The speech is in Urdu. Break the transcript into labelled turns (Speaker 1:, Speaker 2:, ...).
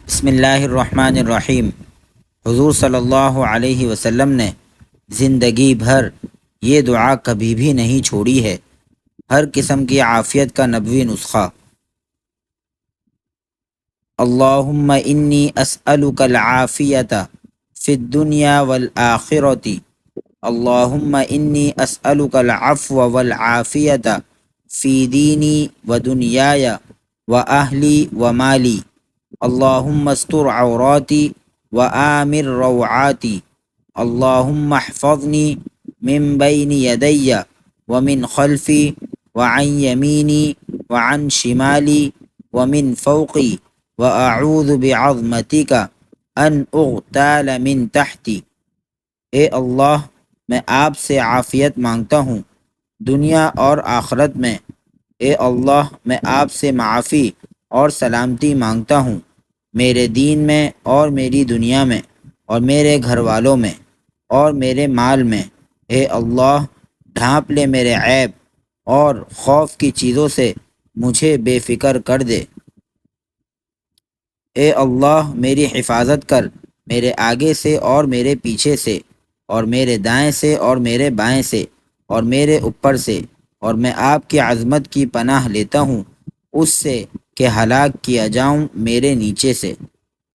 Speaker 1: بسم اللہ الرحمن الرحیم۔ حضور صلی اللہ علیہ وسلم نے زندگی بھر یہ دعا کبھی بھی نہیں چھوڑی ہے۔ ہر قسم کی عافیت کا نبوی نسخہ۔ اللہم انی اسألک العافیت فی الدنیا والآخرۃ۔ اللہم انی اسألک العفو والعافیت فی دینی و دنیای و اہلی و مالی۔ اللہم استر عوراتی و آمر روعاتی۔ اللہم احفظنی من بین یدی ومن خلفی وعن یمینی وعن شمالی ومن فوقی واعوذ بعظمتک ان اغتال من تحتی۔ اے اللہ، میں آپ سے عافیت مانگتا ہوں دنیا اور آخرت میں۔ اے اللہ، میں آپ سے معافی اور سلامتی مانگتا ہوں میرے دین میں اور میری دنیا میں اور میرے گھر والوں میں اور میرے مال میں۔ اے اللہ، ڈھانپ لے میرے عیب اور خوف کی چیزوں سے مجھے بے فکر کر دے۔ اے اللہ، میری حفاظت کر میرے آگے سے اور میرے پیچھے سے اور میرے دائیں سے اور میرے بائیں سے اور میرے اوپر سے، اور میں آپ کی عظمت کی پناہ لیتا ہوں اس سے کہ ہلاک کیا جاؤں میرے نیچے سے۔